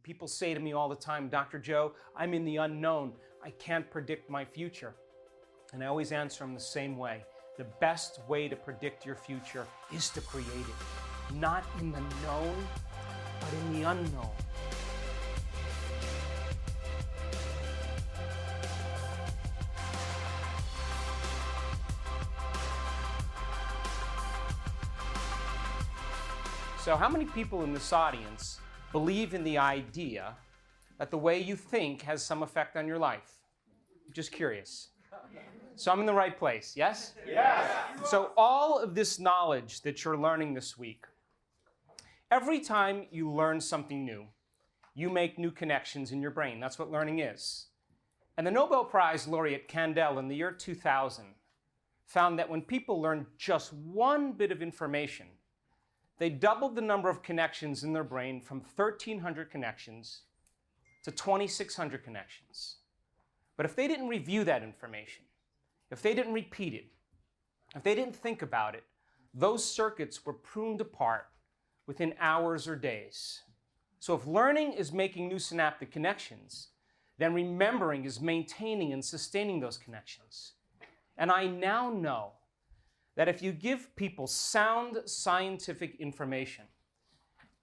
People say to me all the time, Dr. Joe, I'm in the unknown. I can't predict my future. And I always answer them the same way. The best way to predict your future is to create it. Not in the known, but in the unknown. So how many people in this audience believe in the idea that the way you think has some effect on your life? Just curious. So I'm in the right place, yes? Yes! So all of this knowledge that you're learning this week, every time you learn something new, you make new connections in your brain. That's what learning is. And the Nobel Prize laureate Kandel in the year 2000 found that when people learn just one bit of information, they doubled the number of connections in their brain from 1,300 connections to 2,600 connections. But if they didn't review that information, if they didn't repeat it, if they didn't think about it, those circuits were pruned apart within hours or days. So if learning is making new synaptic connections, then remembering is maintaining and sustaining those connections. And I now know that if you give people sound scientific information,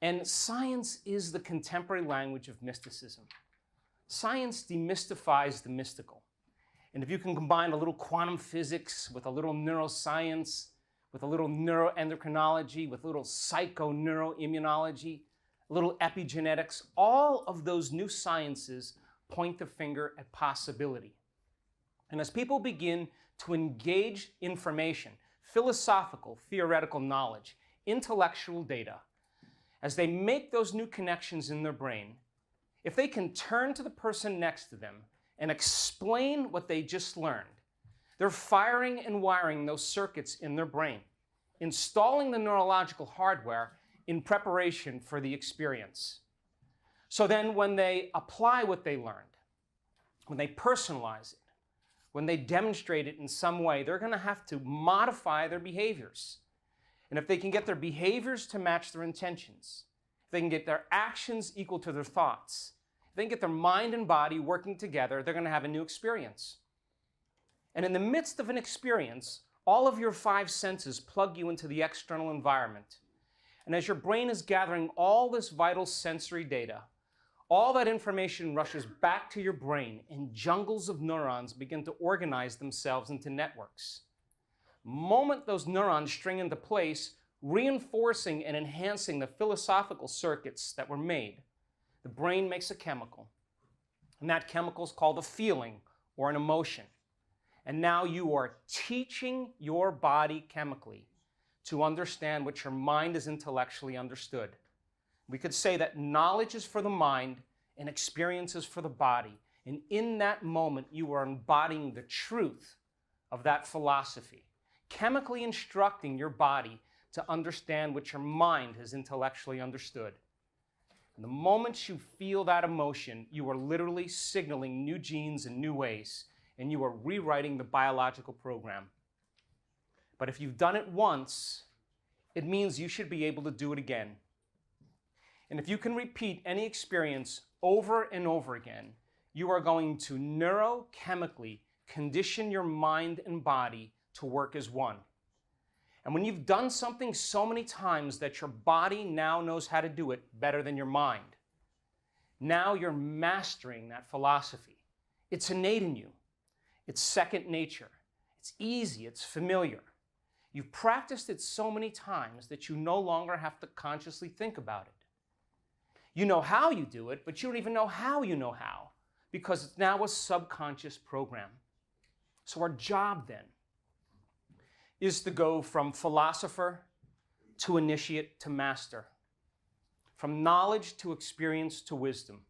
and science is the contemporary language of mysticism. Science demystifies the mystical. And if you can combine a little quantum physics with a little neuroscience, with a little neuroendocrinology, with a little psychoneuroimmunology, a little epigenetics, all of those new sciences point the finger at possibility. And as people begin to engage information, philosophical, theoretical knowledge, intellectual data, as they make those new connections in their brain, if they can turn to the person next to them and explain what they just learned, they're firing and wiring those circuits in their brain, installing the neurological hardware in preparation for the experience. So then when they apply what they learned, when they personalize it, when they demonstrate it in some way, they're going to have to modify their behaviors. And if they can get their behaviors to match their intentions, if they can get their actions equal to their thoughts, if they can get their mind and body working together, they're going to have a new experience. And in the midst of an experience, all of your 5 senses plug you into the external environment. And as your brain is gathering all this vital sensory data, all that information rushes back to your brain, and jungles of neurons begin to organize themselves into networks. The moment those neurons string into place, reinforcing and enhancing the philosophical circuits that were made, the brain makes a chemical. And that chemical is called a feeling or an emotion. And now you are teaching your body chemically to understand what your mind has intellectually understood. We could say that knowledge is for the mind and experience is for the body. And in that moment, you are embodying the truth of that philosophy, chemically instructing your body to understand what your mind has intellectually understood. And the moment you feel that emotion, you are literally signaling new genes in new ways, and you are rewriting the biological program. But if you've done it once, it means you should be able to do it again. And if you can repeat any experience over and over again, you are going to neurochemically condition your mind and body to work as one. And when you've done something so many times that your body now knows how to do it better than your mind, now you're mastering that philosophy. It's innate in you. It's second nature. It's easy. It's familiar. You've practiced it so many times that you no longer have to consciously think about it. You know how you do it, but you don't even know how, because it's now a subconscious program. So our job then is to go from philosopher to initiate to master, from knowledge to experience to wisdom,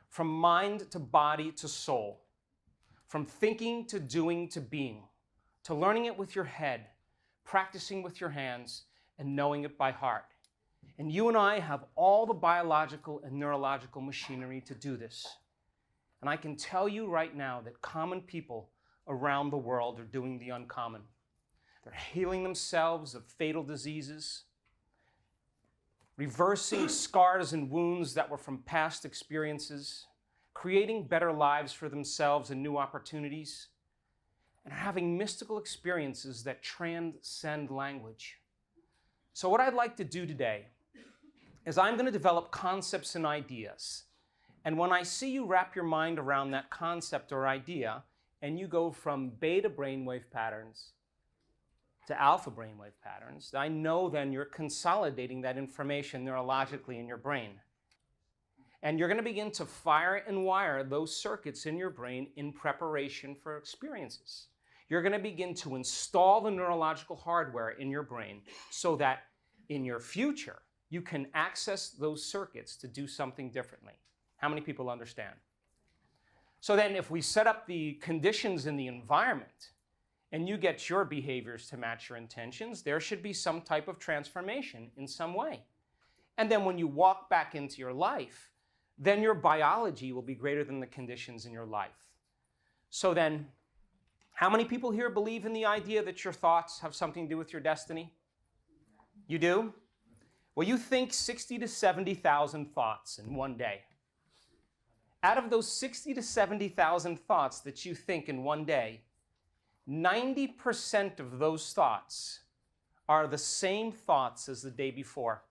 from mind to body to soul, from thinking to doing to being, to learning it with your head, practicing with your hands, and knowing it by heart. And you and I have all the biological and neurological machinery to do this. And I can tell you right now that common people around the world are doing the uncommon. They're healing themselves of fatal diseases. reversing scars and wounds that were from past experiences, creating better lives for themselves and new opportunities, and having mystical experiences that transcend language. So what I'd like to do today is I'm going to develop concepts and ideas. And when I see you wrap your mind around that concept or idea, and you go from beta brainwave patterns to alpha brainwave patterns, I know then you're consolidating that information neurologically in your brain. And you're going to begin to fire and wire those circuits in your brain in preparation for experiences. You're going to begin to install the neurological hardware in your brain so that in your future, you can access those circuits to do something differently. How many people understand? So then if we set up the conditions in the environment and you get your behaviors to match your intentions, there should be some type of transformation in some way. And then when you walk back into your life, then your biology will be greater than the conditions in your life. So then, how many people here believe in the idea that your thoughts have something to do with your destiny? You do? Well, you think 60 to 70,000 thoughts in one day. Out of those 60 to 70,000 thoughts that you think in one day, 90% of those thoughts are the same thoughts as the day before.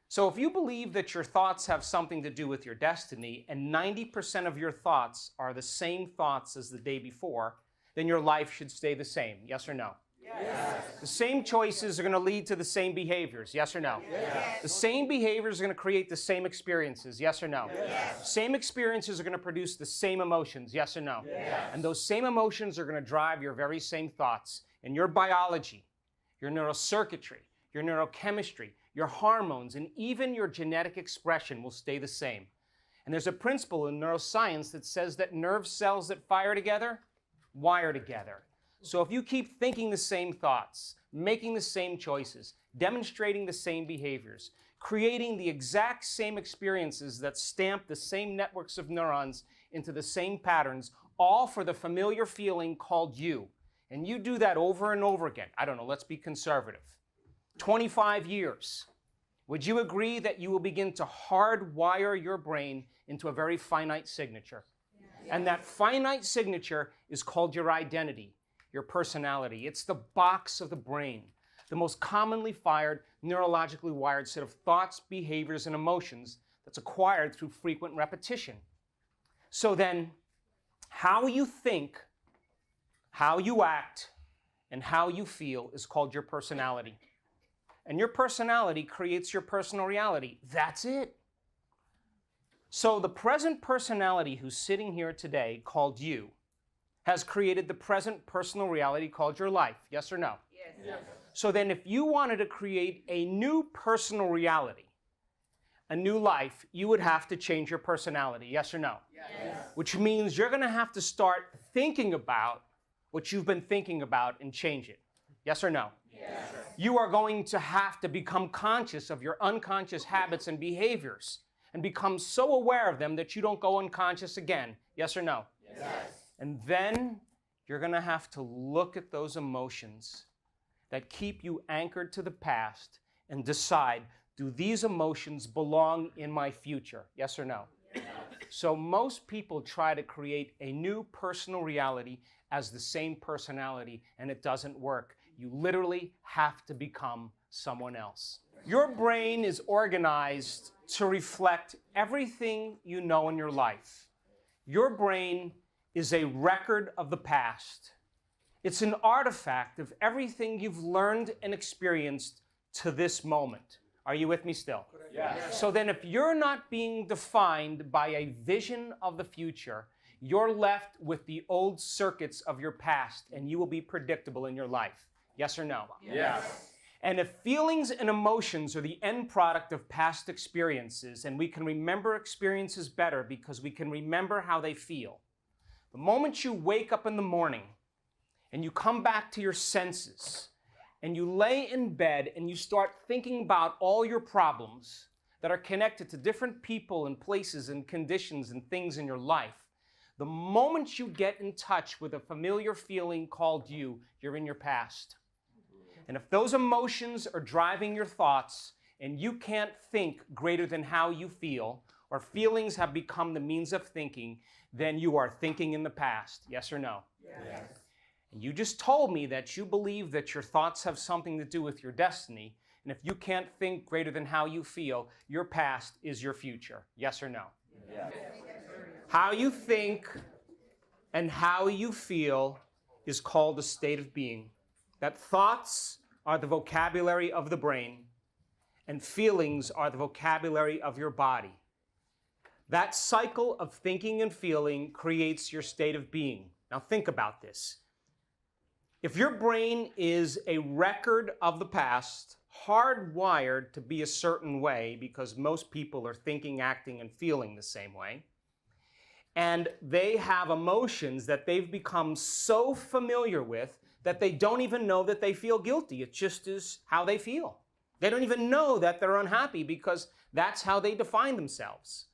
So if you believe that your thoughts have something to do with your destiny and 90% of your thoughts are the same thoughts as the day before, then your life should stay the same. Yes or no? Yes. The same choices are going to lead to the same behaviors. Yes or no? Yes. The same behaviors are going to create the same experiences. Yes or no? Yes. Same experiences are going to produce the same emotions. Yes or no? Yes. And those same emotions are going to drive your very same thoughts. And your biology, your neurocircuitry, your neurochemistry, your hormones, and even your genetic expression will stay the same. And there's a principle in neuroscience that says that nerve cells that fire together, wire together. So if you keep thinking the same thoughts, making the same choices, demonstrating the same behaviors, creating the exact same experiences that stamp the same networks of neurons into the same patterns, all for the familiar feeling called you. And you do that over and over again. I don't know, let's be conservative. 25 years. Would you agree that you will begin to hardwire your brain into a very finite signature? Yes. And that finite signature is called your identity, your personality. It's the box of the brain, the most commonly fired, neurologically wired set of thoughts, behaviors, and emotions that's acquired through frequent repetition. So then, how you think, how you act, and how you feel is called your personality. And your personality creates your personal reality. That's it. So the present personality who's sitting here today, called you, has created the present personal reality called your life. Yes or no? Yes. Yes. So then if you wanted to create a new personal reality, a new life, you would have to change your personality. Yes or no? Yes. Which means you're going to have to start thinking about what you've been thinking about and change it. Yes or no? Yes. You are going to have to become conscious of your unconscious habits and behaviors and become so aware of them that you don't go unconscious again. Yes or no? Yes. And then you're going to have to look at those emotions that keep you anchored to the past and decide, do these emotions belong in my future? Yes or no? Yes. So most people try to create a new personal reality as the same personality, and it doesn't work. You literally have to become someone else. Your brain is organized to reflect everything you know in your life. Your brain is a record of the past. It's an artifact of everything you've learned and experienced to this moment. Are you with me still? Yes. So then if you're not being defined by a vision of the future, you're left with the old circuits of your past, and you will be predictable in your life. Yes or no? Yes. And if feelings and emotions are the end product of past experiences, and we can remember experiences better because we can remember how they feel, the moment you wake up in the morning and you come back to your senses and you lay in bed and you start thinking about all your problems that are connected to different people and places and conditions and things in your life, the moment you get in touch with a familiar feeling called you, you're in your past. And if those emotions are driving your thoughts and you can't think greater than how you feel, or feelings have become the means of thinking, then you are thinking in the past. Yes or no? Yes. And you just told me that you believe that your thoughts have something to do with your destiny, and if you can't think greater than how you feel, your past is your future. Yes or no? Yes. How you think and how you feel is called a state of being. That thoughts are the vocabulary of the brain, and feelings are the vocabulary of your body. That cycle of thinking and feeling creates your state of being. Now think about this. If your brain is a record of the past, hardwired to be a certain way, because most people are thinking, acting, and feeling the same way, and they have emotions that they've become so familiar with that they don't even know that they feel guilty. It just is how they feel. They don't even know that they're unhappy because that's how they define themselves.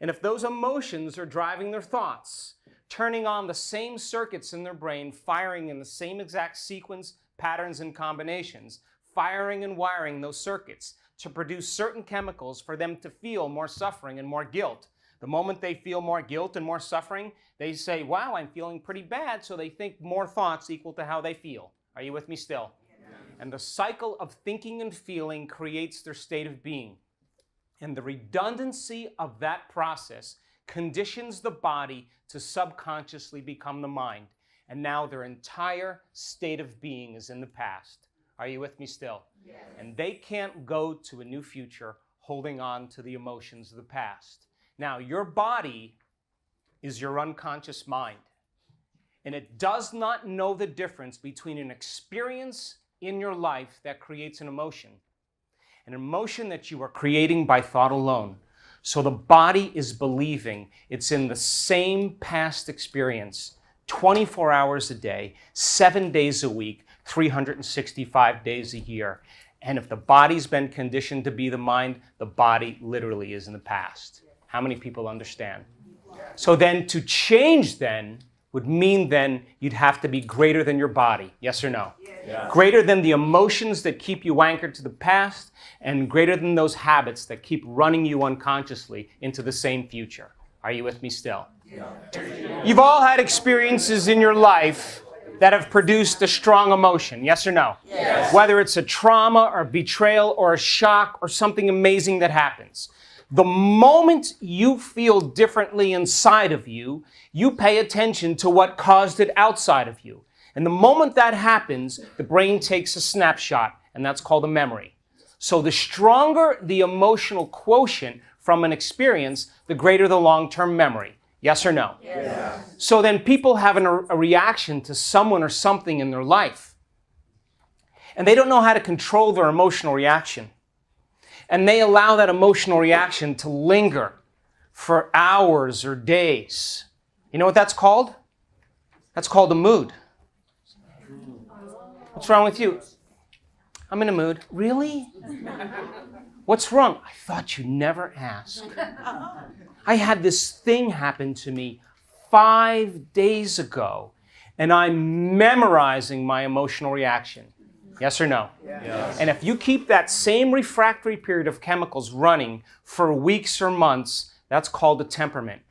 And if those emotions are driving their thoughts, turning on the same circuits in their brain, firing in the same exact sequence, patterns, and combinations, firing and wiring those circuits to produce certain chemicals for them to feel more suffering and more guilt. The moment they feel more guilt and more suffering, they say, wow, I'm feeling pretty bad, so they think more thoughts equal to how they feel. Are you with me still? Yeah. And the cycle of thinking and feeling creates their state of being. And the redundancy of that process conditions the body to subconsciously become the mind. And now their entire state of being is in the past. Are you with me still? Yes. And they can't go to a new future holding on to the emotions of the past. Now, your body is your unconscious mind. And it does not know the difference between an experience in your life that creates an emotion that you are creating by thought alone. So the body is believing it's in the same past experience 24 hours a day, 7 days a week, 365 days a year. And if the body's been conditioned to be the mind, the body literally is in the past. How many people understand? So then to change then would mean then you'd have to be greater than your body. Yes or no? Yes. Greater than the emotions that keep you anchored to the past, and greater than those habits that keep running you unconsciously into the same future. Are you with me still? Yes. You've all had experiences in your life that have produced a strong emotion. Yes or no? Yes. Whether it's a trauma or betrayal or a shock or something amazing that happens. The moment you feel differently inside of you, you pay attention to what caused it outside of you. And the moment that happens, the brain takes a snapshot, and that's called a memory. So the stronger the emotional quotient from an experience, the greater the long-term memory. Yes or no? Yes. So then people have a reaction to someone or something in their life, and they don't know how to control their emotional reaction. And they allow that emotional reaction to linger for hours or days. You know what that's called? That's called a mood. What's wrong with you? I'm in a mood. Really? What's wrong? I thought you'd never ask. I had this thing happen to me 5 days ago, and I'm memorizing my emotional reaction. Yes or no? Yes. And if you keep that same refractory period of chemicals running for weeks or months, that's called a temperament.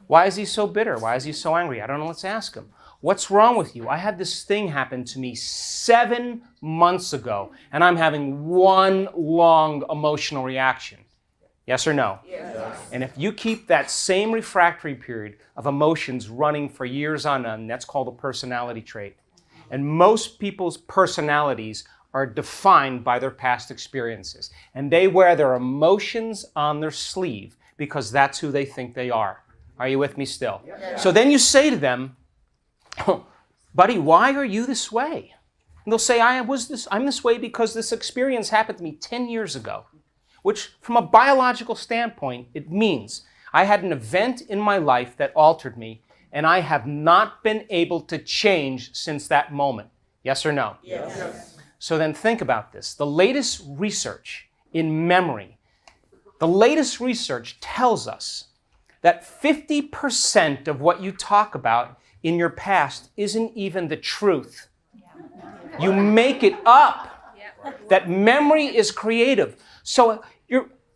Why is he so bitter? Why is he so angry? I don't know. Let's ask him. What's wrong with you? I had this thing happen to me 7 months ago, and I'm having one long emotional reaction. Yes or no? Yes. And if you keep that same refractory period of emotions running for years on end, that's called a personality trait. And most people's personalities are defined by their past experiences. And they wear their emotions on their sleeve because that's who they think they are. Are you with me still? Yes. So then you say to them, oh, buddy, why are you this way? And they'll say, I'm this way because this experience happened to me 10 years ago. Which, from a biological standpoint, it means I had an event in my life that altered me, and I have not been able to change since that moment. Yes or no? Yes. So then think about this. The latest research in memory, the latest research tells us that 50% of what you talk about in your past isn't even the truth. You make it up. That memory is creative. So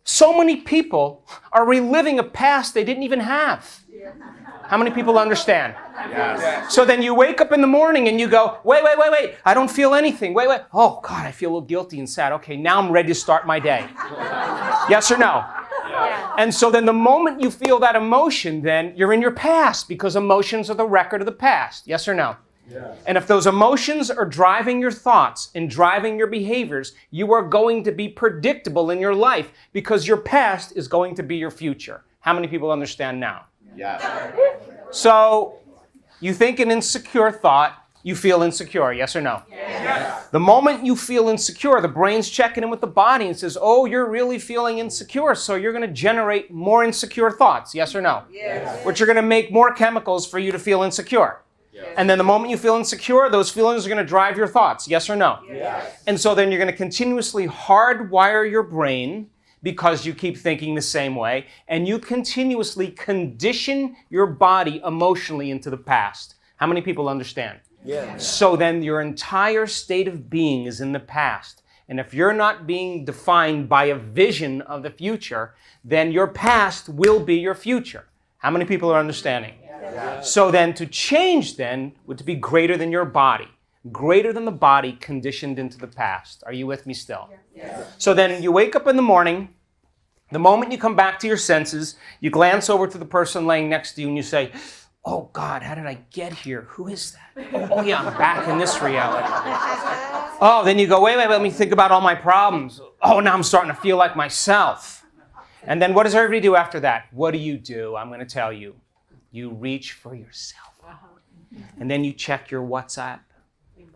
so many people are reliving a past they didn't even have. How many people understand? Yes. So then you wake up in the morning and you go, wait, I don't feel anything. Wait. Oh, God, I feel a little guilty and sad. Okay, now I'm ready to start my day. Yes or no? Yeah. And so then the moment you feel that emotion, then you're in your past, because emotions are the record of the past. Yes or no? Yeah. And if those emotions are driving your thoughts and driving your behaviors, you are going to be predictable in your life, because your past is going to be your future. How many people understand now? Yeah. So you think an insecure thought, you feel insecure, yes or no? Yes. The moment you feel insecure, the brain's checking in with the body and says, oh, you're really feeling insecure, so you're going to generate more insecure thoughts, yes or no? Yes. Which are going to make more chemicals for you to feel insecure. Yes. And then the moment you feel insecure, those feelings are going to drive your thoughts, yes or no? Yes. And so then you're going to continuously hardwire your brain, because you keep thinking the same way, and you continuously condition your body emotionally into the past. How many people understand? Yeah. So then your entire state of being is in the past. And if you're not being defined by a vision of the future, then your past will be your future. How many people are understanding? Yeah. So then to change then would be greater than your body. Greater than the body conditioned into the past. Are you with me still? Yeah. So then you wake up in the morning. The moment you come back to your senses, you glance over to the person laying next to you and you say, oh God, how did I get here? Who is that? Oh yeah, I'm back in this reality. Oh, then you go, wait, let me think about all my problems. Oh, now I'm starting to feel like myself. And then what does everybody do after that? What do? I'm going to tell you. You reach for yourself. And then you check your WhatsApp.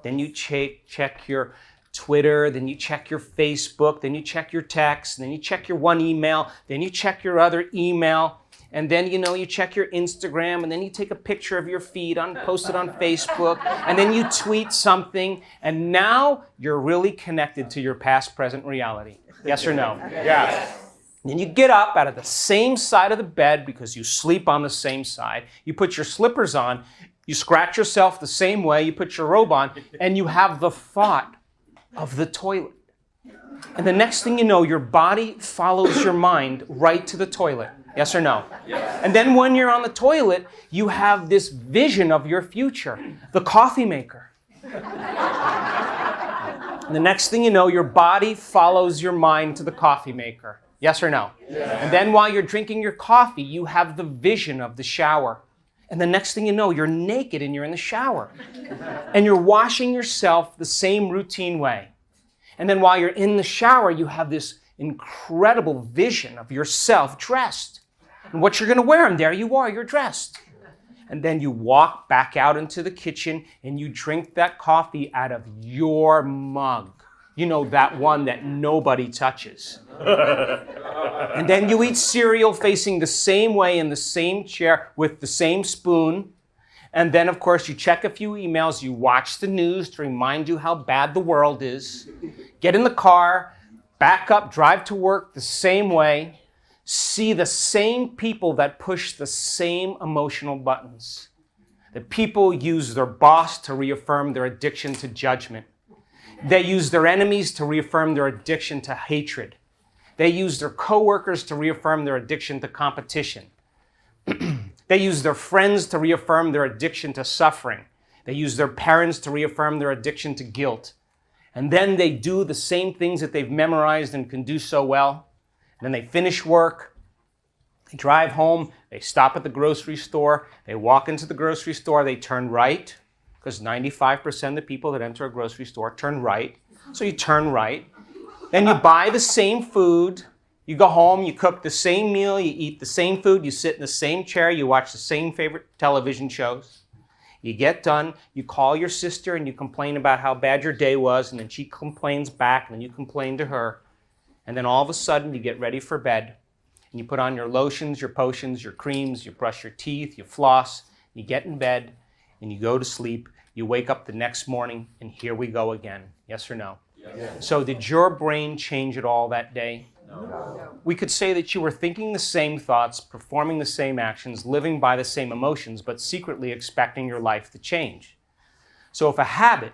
Then you check your Twitter, then you check your Facebook, then you check your text, then you check your one email, then you check your other email, and then you check your Instagram, and then you take a picture of your feed, post it on Facebook, and then you tweet something, and now you're really connected to your past, present reality. Yes or no? Yes. Then you get up out of the same side of the bed, because you sleep on the same side. You put your slippers on, you scratch yourself the same way, you put your robe on, and you have the thought of the toilet. And the next thing you know, your body follows your mind right to the toilet. Yes or no? Yes. And then when you're on the toilet, you have this vision of your future, the coffee maker. And the next thing you know, your body follows your mind to the coffee maker. Yes or no? Yes. And then while you're drinking your coffee, you have the vision of the shower. And the next thing you know, you're naked and you're in the shower. And you're washing yourself the same routine way. And then while you're in the shower, you have this incredible vision of yourself dressed. And what you're going to wear, and there you are, you're dressed. And then you walk back out into the kitchen and you drink that coffee out of your mug. You know, that one that nobody touches. And then you eat cereal facing the same way in the same chair with the same spoon. And then, of course, you check a few emails. You watch the news to remind you how bad the world is. Get in the car, back up, drive to work the same way. See the same people that push the same emotional buttons. The people use their boss to reaffirm their addiction to judgment. They use their enemies to reaffirm their addiction to hatred. They use their coworkers to reaffirm their addiction to competition. They use their friends to reaffirm their addiction to suffering. They use their parents to reaffirm their addiction to guilt. And then they do the same things that they've memorized and can do so well. And then they finish work. They drive home. They stop at the grocery store. They walk into the grocery store. They turn right, because 95% of the people that enter a grocery store turn right. So you turn right. Then you buy the same food. You go home, you cook the same meal, you eat the same food, you sit in the same chair, you watch the same favorite television shows. You get done, you call your sister and you complain about how bad your day was, and then she complains back, and then you complain to her. And then all of a sudden you get ready for bed, and you put on your lotions, your potions, your creams, you brush your teeth, you floss, you get in bed, and you go to sleep. You wake up the next morning, and here we go again. Yes or no? Yes. So did your brain change at all that day? No. We could say that you were thinking the same thoughts, performing the same actions, living by the same emotions, but secretly expecting your life to change. So if a habit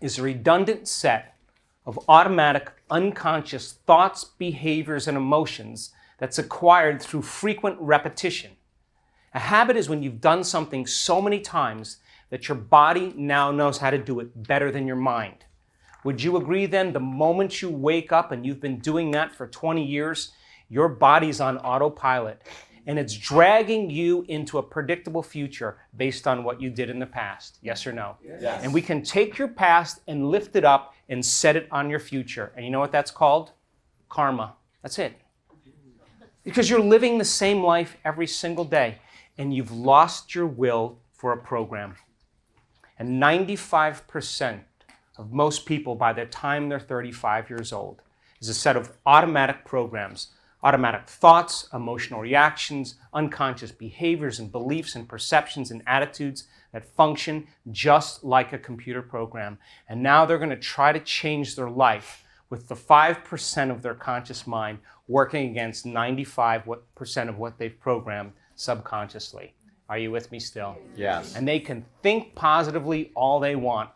is a redundant set of automatic, unconscious thoughts, behaviors, and emotions that's acquired through frequent repetition. A habit is when you've done something so many times that your body now knows how to do it better than your mind. Would you agree then, the moment you wake up and you've been doing that for 20 years, your body's on autopilot and it's dragging you into a predictable future based on what you did in the past? Yes or no? Yes. And we can take your past and lift it up and set it on your future. And you know what that's called? Karma. That's it. Because you're living the same life every single day and you've lost your will for a program. And 95% of most people, by the time they're 35 years old, is a set of automatic programs, automatic thoughts, emotional reactions, unconscious behaviors and beliefs and perceptions and attitudes that function just like a computer program. And now they're going to try to change their life with the 5% of their conscious mind working against 95% of what they've programmed subconsciously. Are you with me still? Yes. And they can think positively all they want.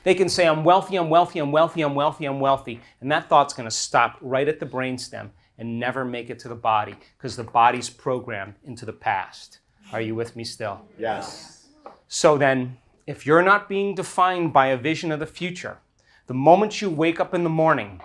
They can say, I'm wealthy, I'm wealthy, I'm wealthy, I'm wealthy, I'm wealthy. And that thought's going to stop right at the brainstem and never make it to the body because the body's programmed into the past. Are you with me still? Yes. So then, if you're not being defined by a vision of the future, the moment you wake up in the morning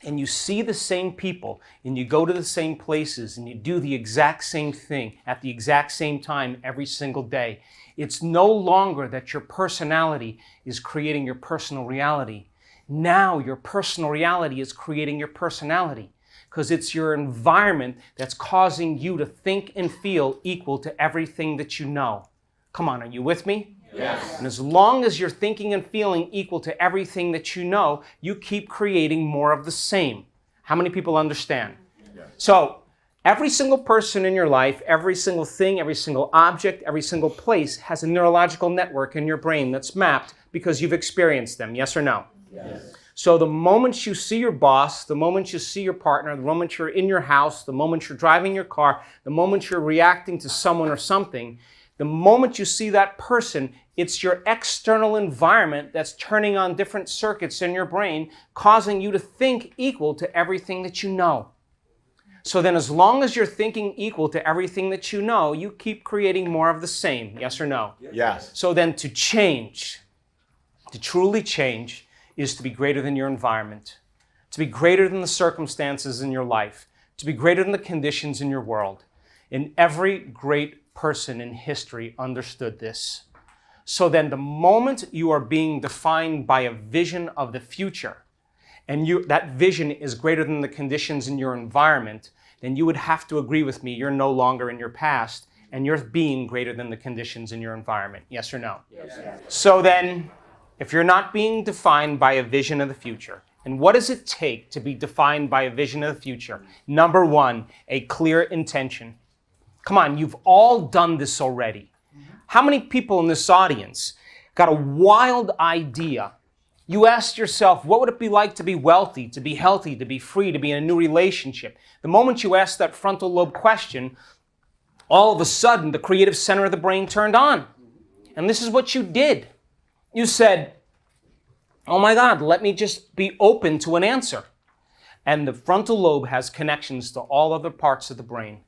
and you see the same people and you go to the same places and you do the exact same thing at the exact same time every single day, it's no longer that your personality is creating your personal reality. Now your personal reality is creating your personality because it's your environment that's causing you to think and feel equal to everything that you know. Come on, are you with me? Yes. And as long as you're thinking and feeling equal to everything that you know, you keep creating more of the same. How many people understand? Yes. So, every single person in your life, every single thing, every single object, every single place has a neurological network in your brain that's mapped because you've experienced them. Yes or no? Yes. So the moment you see your boss, the moment you see your partner, the moment you're in your house, the moment you're driving your car, the moment you're reacting to someone or something, the moment you see that person, it's your external environment that's turning on different circuits in your brain, causing you to think equal to everything that you know. So then as long as you're thinking equal to everything that you know, you keep creating more of the same. Yes or no? Yes. So then to change, to truly change, is to be greater than your environment, to be greater than the circumstances in your life, to be greater than the conditions in your world. And every great person in history understood this. So then the moment you are being defined by a vision of the future, and that vision is greater than the conditions in your environment, then you would have to agree with me, you're no longer in your past, and you're being greater than the conditions in your environment. Yes or no? Yes. So then, if you're not being defined by a vision of the future, and what does it take to be defined by a vision of the future? Number one, a clear intention. Come on, you've all done this already. How many people in this audience got a wild idea? You asked yourself, what would it be like to be wealthy, to be healthy, to be free, to be in a new relationship? The moment you asked that frontal lobe question, all of a sudden the creative center of the brain turned on. And this is what you did. You said, oh my God, let me just be open to an answer. And the frontal lobe has connections to all other parts of the brain.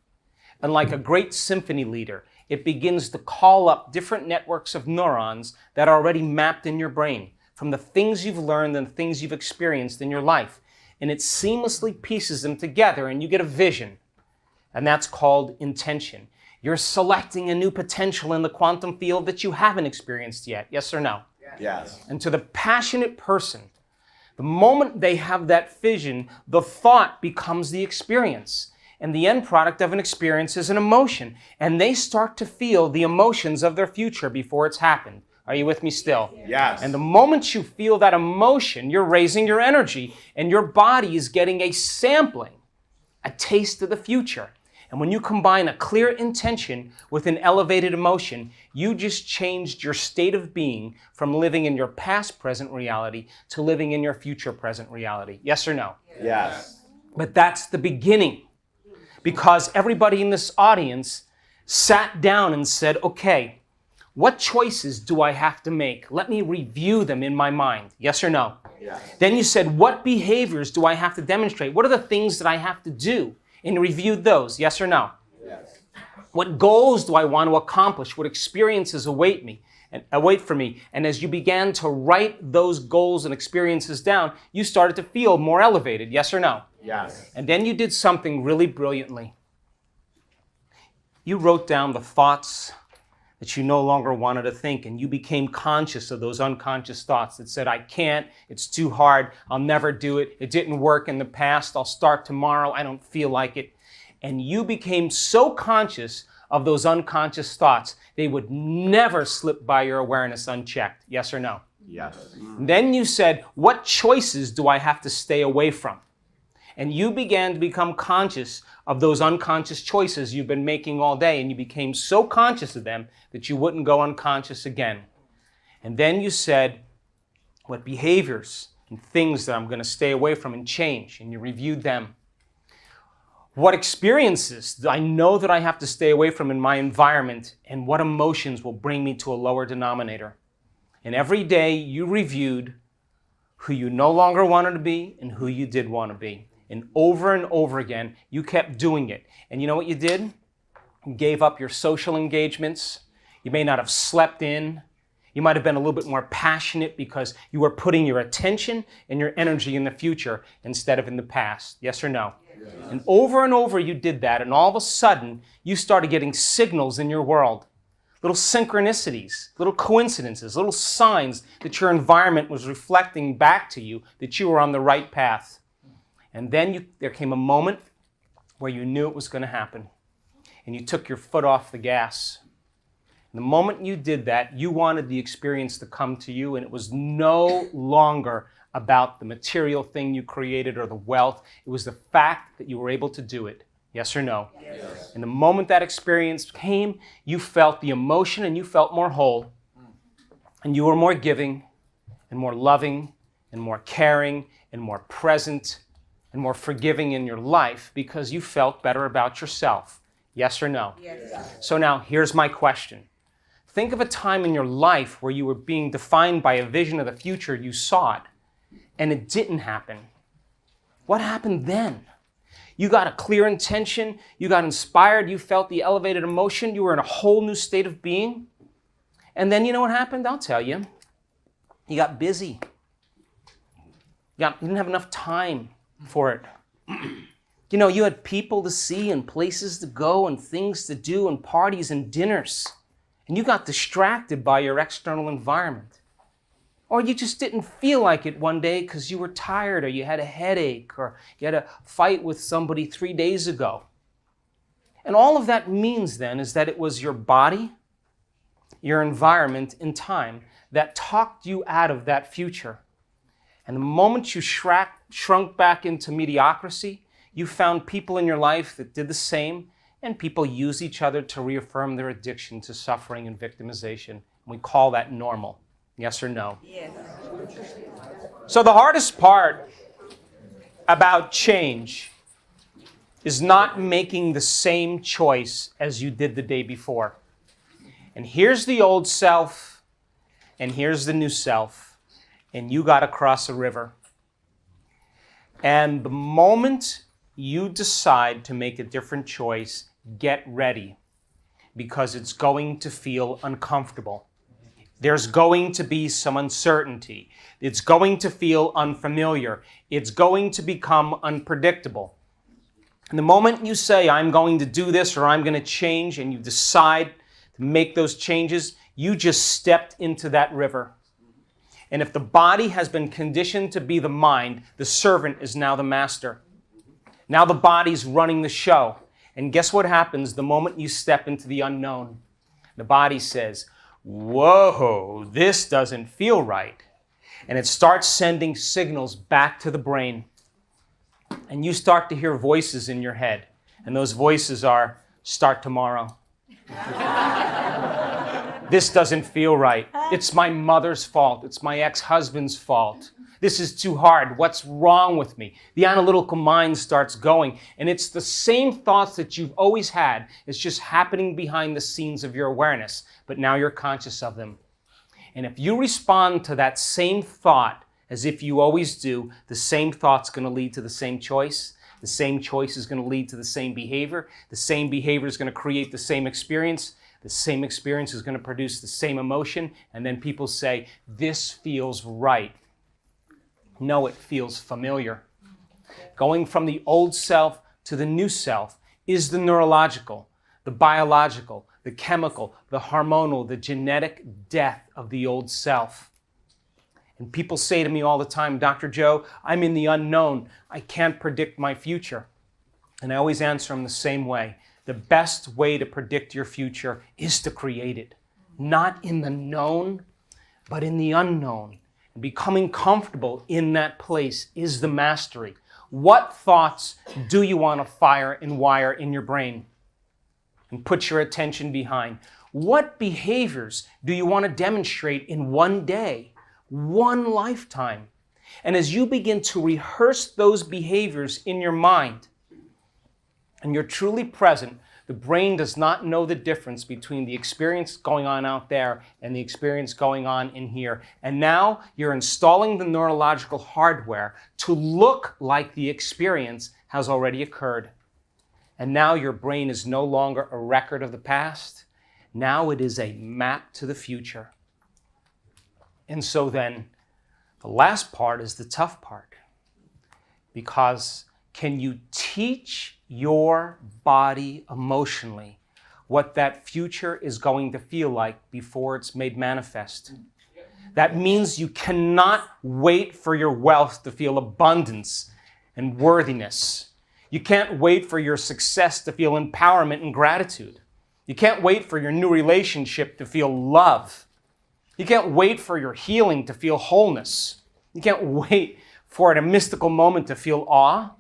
And like a great symphony leader, it begins to call up different networks of neurons that are already mapped in your brain from the things you've learned and the things you've experienced in your life. And it seamlessly pieces them together and you get a vision. And that's called intention. You're selecting a new potential in the quantum field that you haven't experienced yet. Yes or no? Yes. And to the passionate person, the moment they have that vision, the thought becomes the experience. And the end product of an experience is an emotion. And they start to feel the emotions of their future before it's happened. Are you with me still? Yes. And the moment you feel that emotion, you're raising your energy and your body is getting a sampling, a taste of the future. And when you combine a clear intention with an elevated emotion, you just changed your state of being from living in your past present reality to living in your future present reality. Yes or no? Yes. But that's the beginning. Because everybody in this audience sat down and said, okay, what choices do I have to make? Let me review them in my mind. Yes or no? Yes. Then you said, what behaviors do I have to demonstrate? What are the things that I have to do? And you reviewed those, yes or no? Yes. What goals do I want to accomplish? What experiences await for me? And as you began to write those goals and experiences down, you started to feel more elevated, yes or no? Yes. And then you did something really brilliantly. You wrote down the thoughts that you no longer wanted to think, and you became conscious of those unconscious thoughts that said, I can't, it's too hard, I'll never do it, it didn't work in the past, I'll start tomorrow, I don't feel like it. And you became so conscious of those unconscious thoughts, they would never slip by your awareness unchecked, yes or no? Yes. And then you said, what choices do I have to stay away from? And you began to become conscious of those unconscious choices you've been making all day, and you became so conscious of them that you wouldn't go unconscious again. And then you said, what behaviors and things that I'm going to stay away from and change, and you reviewed them. What experiences do I know that I have to stay away from in my environment, and what emotions will bring me to a lower denominator? And every day you reviewed who you no longer wanted to be and who you did want to be. And over again, you kept doing it. And you know what you did? You gave up your social engagements. You may not have slept in. You might have been a little bit more passionate because you were putting your attention and your energy in the future instead of in the past. Yes or no? Yes. And over you did that, and all of a sudden, you started getting signals in your world. Little synchronicities, little coincidences, little signs that your environment was reflecting back to you that you were on the right path. And then there came a moment where you knew it was going to happen. And you took your foot off the gas. And the moment you did that, you wanted the experience to come to you, and it was no longer about the material thing you created or the wealth. It was the fact that you were able to do it. Yes or no? Yes. And the moment that experience came, you felt the emotion and you felt more whole. And you were more giving and more loving and more caring and more present and more forgiving in your life because you felt better about yourself. Yes or no? Yes. So now here's my question. Think of a time in your life where you were being defined by a vision of the future, you saw it, and it didn't happen. What happened then? You got a clear intention, you got inspired, you felt the elevated emotion, you were in a whole new state of being. And then you know what happened? I'll tell you. You got busy. You didn't have enough time for it. You know, you had people to see and places to go and things to do and parties and dinners. And you got distracted by your external environment. Or you just didn't feel like it one day because you were tired or you had a headache or you had a fight with somebody 3 days ago. And all of that means then is that it was your body, your environment, and time that talked you out of that future. And the moment you shrunk back into mediocrity, you found people in your life that did the same, and people use each other to reaffirm their addiction to suffering and victimization. We call that normal. Yes or no? Yes. So the hardest part about change is not making the same choice as you did the day before. And here's the old self, and here's the new self. And you got to cross a river. And the moment you decide to make a different choice, get ready, because it's going to feel uncomfortable. There's going to be some uncertainty. It's going to feel unfamiliar. It's going to become unpredictable. And the moment you say, I'm going to do this or I'm going to change, and you decide to make those changes, you just stepped into that river. And if the body has been conditioned to be the mind, the servant is now the master. Now the body's running the show. And guess what happens the moment you step into the unknown? The body says, whoa, this doesn't feel right. And it starts sending signals back to the brain. And you start to hear voices in your head. And those voices are, start tomorrow. This doesn't feel right. It's my mother's fault. It's my ex-husband's fault. This is too hard. What's wrong with me? The analytical mind starts going. And it's the same thoughts that you've always had. It's just happening behind the scenes of your awareness. But now you're conscious of them. And if you respond to that same thought as if you always do, the same thought's going to lead to the same choice. The same choice is going to lead to the same behavior. The same behavior is going to create the same experience. The same experience is going to produce the same emotion. And then people say, this feels right. No, it feels familiar. Going from the old self to the new self is the neurological, the biological, the chemical, the hormonal, the genetic death of the old self. And people say to me all the time, Dr. Joe, I'm in the unknown. I can't predict my future. And I always answer them the same way. The best way to predict your future is to create it. Not in the known, but in the unknown. And becoming comfortable in that place is the mastery. What thoughts do you want to fire and wire in your brain and put your attention behind? What behaviors do you want to demonstrate in one day, one lifetime? And as you begin to rehearse those behaviors in your mind, and you're truly present, the brain does not know the difference between the experience going on out there and the experience going on in here. And now you're installing the neurological hardware to look like the experience has already occurred. And now your brain is no longer a record of the past. Now it is a map to the future. And so then, the last part is the tough part. Because can you teach your body emotionally what that future is going to feel like before it's made manifest? That means you cannot wait for your wealth to feel abundance and worthiness. You can't wait for your success to feel empowerment and gratitude. You can't wait for your new relationship to feel love. You can't wait for your healing to feel wholeness. You can't wait for at a mystical moment to feel awe.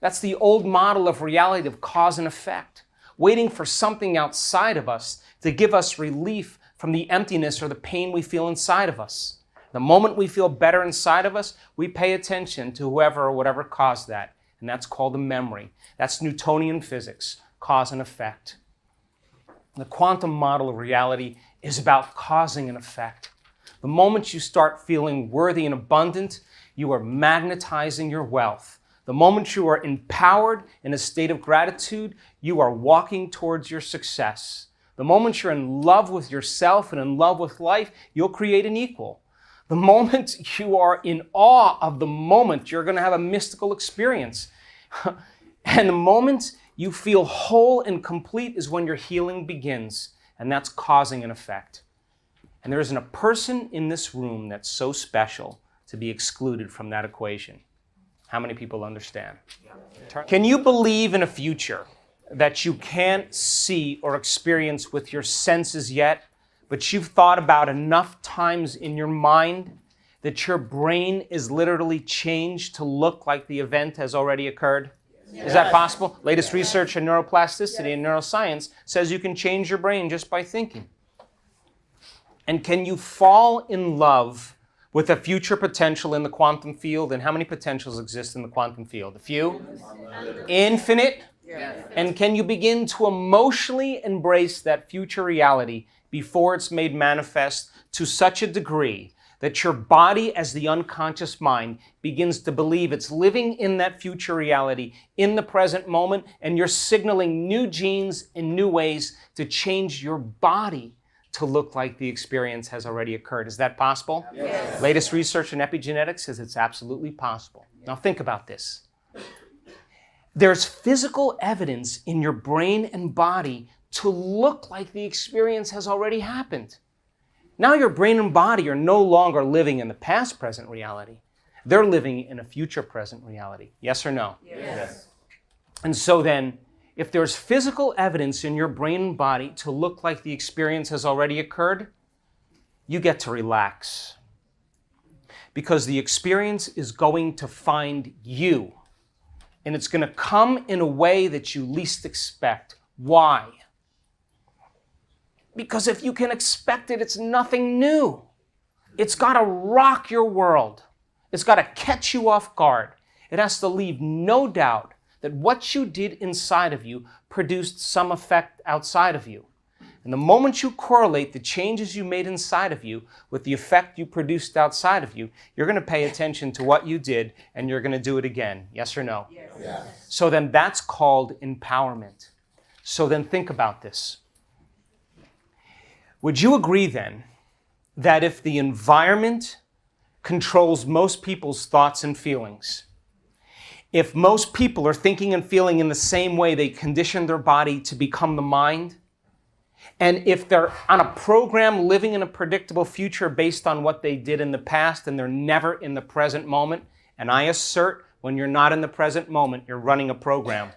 That's the old model of reality of cause and effect, waiting for something outside of us to give us relief from the emptiness or the pain we feel inside of us. The moment we feel better inside of us, we pay attention to whoever or whatever caused that, and that's called a memory. That's Newtonian physics, cause and effect. The quantum model of reality is about causing an effect. The moment you start feeling worthy and abundant, you are magnetizing your wealth. The moment you are empowered in a state of gratitude, you are walking towards your success. The moment you're in love with yourself and in love with life, you'll create an equal. The moment you are in awe of the moment, you're going to have a mystical experience. And the moment you feel whole and complete is when your healing begins, and that's causing an effect. And there isn't a person in this room that's so special to be excluded from that equation. How many people understand? Can you believe in a future that you can't see or experience with your senses yet, but you've thought about enough times in your mind that your brain is literally changed to look like the event has already occurred? Yes. Is that possible? Latest research in neuroplasticity and neuroscience says you can change your brain just by thinking. And can you fall in love with a future potential in the quantum field? And how many potentials exist in the quantum field? A few? Infinite? Yes. And can you begin to emotionally embrace that future reality before it's made manifest to such a degree that your body, as the unconscious mind, begins to believe it's living in that future reality in the present moment, and you're signaling new genes in new ways to change your body to look like the experience has already occurred? Is that possible? Yes. Latest research in epigenetics says it's absolutely possible. Now think about this. There's physical evidence in your brain and body to look like the experience has already happened. Now your brain and body are no longer living in the past present reality. They're living in a future present reality. Yes or no? Yes. And so then, if there's physical evidence in your brain and body to look like the experience has already occurred, you get to relax. Because the experience is going to find you. And it's going to come in a way that you least expect. Why? Because if you can expect it, it's nothing new. It's got to rock your world. It's got to catch you off guard. It has to leave no doubt that what you did inside of you produced some effect outside of you. And the moment you correlate the changes you made inside of you with the effect you produced outside of you, you're going to pay attention to what you did and you're going to do it again. Yes or no? Yes. Yes. So then that's called empowerment. So then think about this. Would you agree then that if the environment controls most people's thoughts and feelings, if most people are thinking and feeling in the same way they condition their body to become the mind, and if they're on a program living in a predictable future based on what they did in the past and they're never in the present moment, and I assert when you're not in the present moment, you're running a program.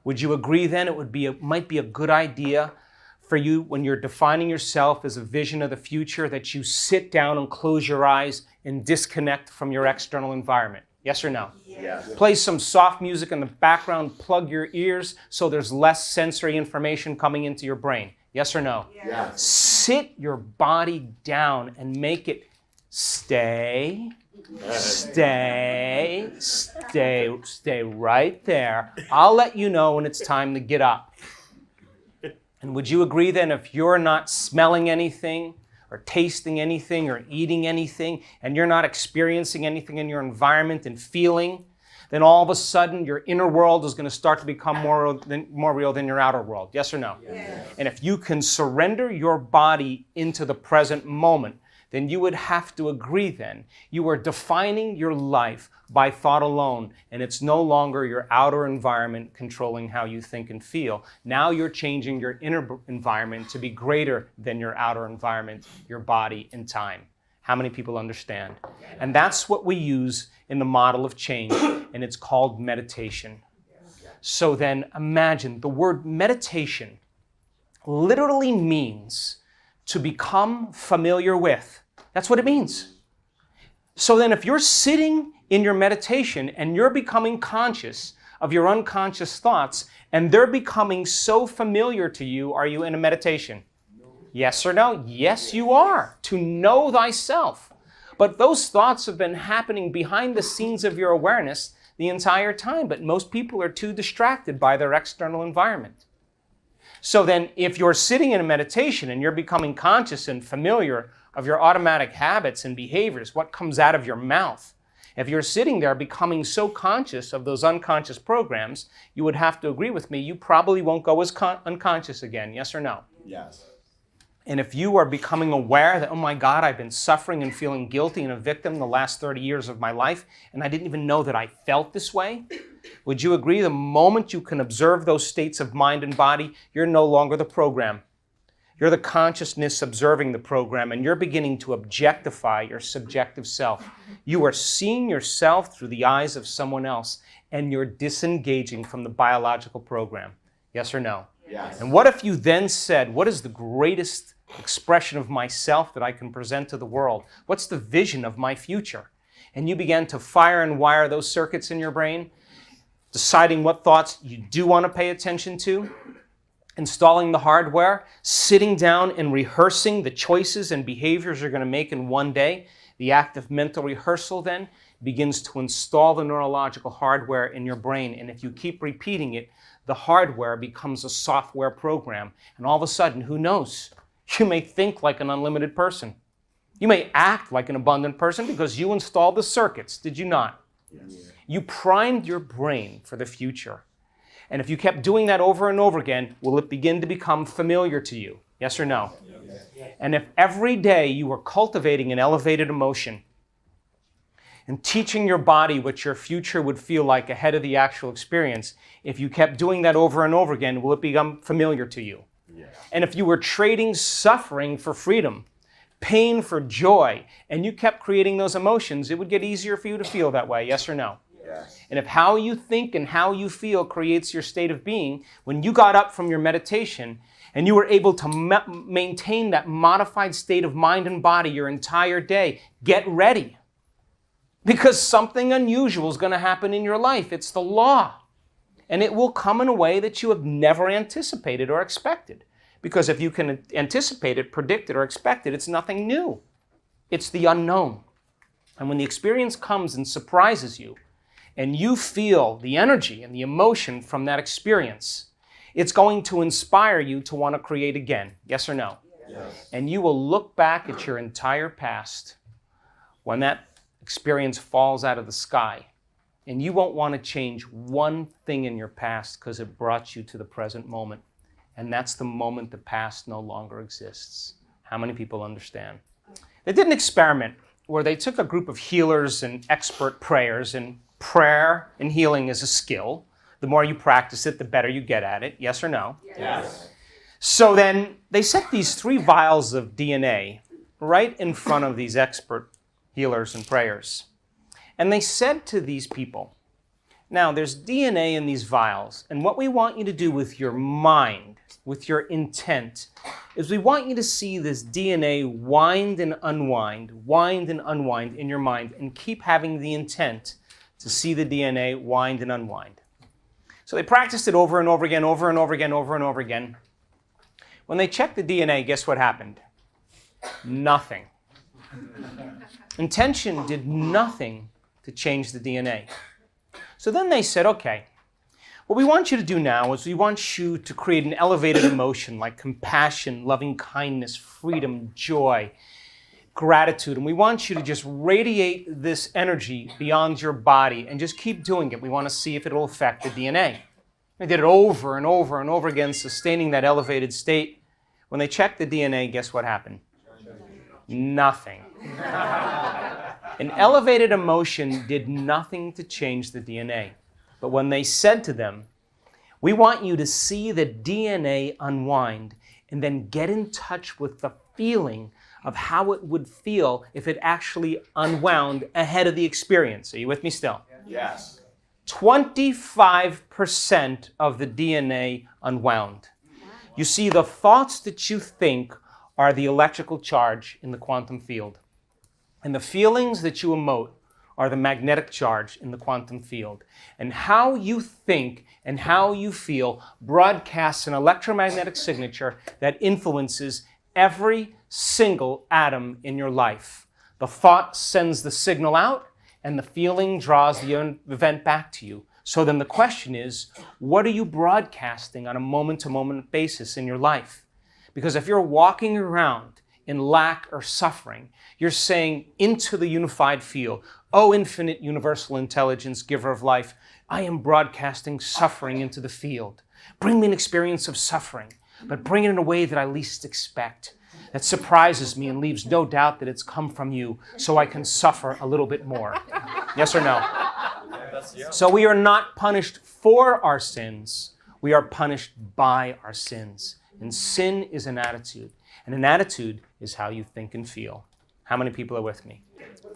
Would you agree then it might be a good idea for you when you're defining yourself as a vision of the future that you sit down and close your eyes and disconnect from your external environment? Yes or no? Yes. Play some soft music in the background, plug your ears so there's less sensory information coming into your brain. Yes or no? Yes. Sit your body down and make it stay right there. I'll let you know when it's time to get up. And would you agree then if you're not smelling anything or tasting anything or eating anything and you're not experiencing anything in your environment and feeling, then all of a sudden your inner world is going to start to become more real than your outer world. Yes or no? Yes. And if you can surrender your body into the present moment, then you would have to agree then. You are defining your life by thought alone, and it's no longer your outer environment controlling how you think and feel. Now you're changing your inner environment to be greater than your outer environment, your body and time. How many people understand? And that's what we use in the model of change, and it's called meditation. So then imagine the word meditation literally means to become familiar with. That's what it means. So then if you're sitting in your meditation and you're becoming conscious of your unconscious thoughts and they're becoming so familiar to you, are you in a meditation? No. Yes or no? Yes, you are. To know thyself. But those thoughts have been happening behind the scenes of your awareness the entire time, but most people are too distracted by their external environment. So then if you're sitting in a meditation and you're becoming conscious and familiar of your automatic habits and behaviors, what comes out of your mouth, if you're sitting there becoming so conscious of those unconscious programs, you would have to agree with me, you probably won't go as unconscious again, yes or no? Yes. And if you are becoming aware that, oh my God, I've been suffering and feeling guilty and a victim the last 30 years of my life, and I didn't even know that I felt this way, would you agree the moment you can observe those states of mind and body, you're no longer the program. You're the consciousness observing the program, and you're beginning to objectify your subjective self. You are seeing yourself through the eyes of someone else, and you're disengaging from the biological program. Yes or no? Yes. And what if you then said, what is the greatest expression of myself that I can present to the world? What's the vision of my future? And you began to fire and wire those circuits in your brain, deciding what thoughts you do want to pay attention to, installing the hardware, sitting down and rehearsing the choices and behaviors you're going to make in one day. The act of mental rehearsal then begins to install the neurological hardware in your brain. And if you keep repeating it, the hardware becomes a software program. And all of a sudden, who knows? You may think like an unlimited person. You may act like an abundant person because you installed the circuits, did you not? Yes. You primed your brain for the future. And if you kept doing that over and over again, will it begin to become familiar to you? Yes or no? Yes. And if every day you were cultivating an elevated emotion and teaching your body what your future would feel like ahead of the actual experience, if you kept doing that over and over again, will it become familiar to you? Yes. And if you were trading suffering for freedom, pain for joy, and you kept creating those emotions, it would get easier for you to feel that way, yes or no? Yes. And if how you think and how you feel creates your state of being, when you got up from your meditation and you were able to maintain that modified state of mind and body your entire day, get ready. Because something unusual is going to happen in your life. It's the law. And it will come in a way that you have never anticipated or expected. Because if you can anticipate it, predict it, or expect it, it's nothing new. It's the unknown. And when the experience comes and surprises you, and you feel the energy and the emotion from that experience, It's going to inspire you to want to create again. Yes or no? Yes. And you will look back at your entire past when that experience falls out of the sky, and you won't want to change one thing in your past because it brought you to the present moment. And that's the moment the past no longer exists. How many people understand? They did an experiment where they took a group of healers and expert prayers, and prayer and healing is a skill. The more you practice it, the better you get at it. Yes or no? Yes. So then they set these 3 vials of DNA right in front of these expert healers and prayers. And they said to these people, now there's DNA in these vials, and what we want you to do with your mind, with your intent, is we want you to see this DNA wind and unwind in your mind, and keep having the intent to see the DNA wind and unwind. So they practiced it over and over again, over and over again, over and over again. When they checked the DNA, guess what happened? Nothing. Intention did nothing to change the DNA. So then they said, okay, what we want you to do now is we want you to create an elevated emotion like compassion, loving kindness, freedom, joy, gratitude. And we want you to just radiate this energy beyond your body and just keep doing it. We want to see if it'll affect the DNA. They did it over and over and over again, sustaining that elevated state. When they checked the DNA, guess what happened? Nothing. An elevated emotion did nothing to change the DNA. But when they said to them, we want you to see the DNA unwind and then get in touch with the feeling of how it would feel if it actually unwound ahead of the experience. Are you with me still? Yes. 25% of the DNA unwound. You see, the thoughts that you think are the electrical charge in the quantum field. And the feelings that you emote are the magnetic charge in the quantum field. And how you think and how you feel broadcasts an electromagnetic signature that influences every single atom in your life. The thought sends the signal out, and the feeling draws the event back to you. So then the question is, what are you broadcasting on a moment-to-moment basis in your life? Because if you're walking around in lack or suffering, you're saying into the unified field, oh, infinite universal intelligence, giver of life, I am broadcasting suffering into the field. Bring me an experience of suffering, but bring it in a way that I least expect, that surprises me and leaves no doubt that it's come from you, so I can suffer a little bit more. Yes or no? So we are not punished for our sins. We are punished by our sins. And sin is an attitude. And an attitude is how you think and feel. How many people are with me?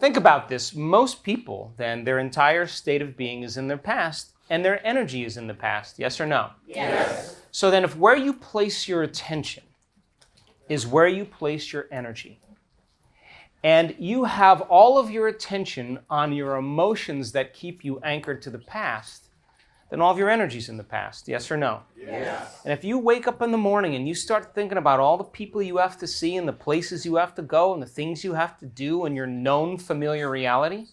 Think about this. Most people, then, their entire state of being is in their past, and their energy is in the past. Yes or no? Yes. So then if where you place your attention is where you place your energy, and you have all of your attention on your emotions that keep you anchored to the past, then all of your energy's in the past. Yes or no? Yes. And if you wake up in the morning and you start thinking about all the people you have to see and the places you have to go and the things you have to do in your known familiar reality,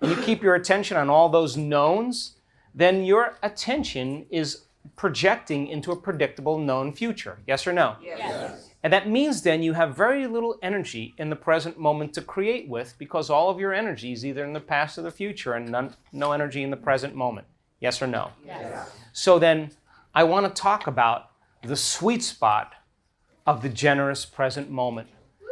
and you keep your attention on all those knowns, then your attention is projecting into a predictable known future. Yes or no? Yes. And that means then you have very little energy in the present moment to create with, because all of your energy is either in the past or the future, and no energy in the present moment. Yes or no? Yes. So then I want to talk about the sweet spot of the generous present moment,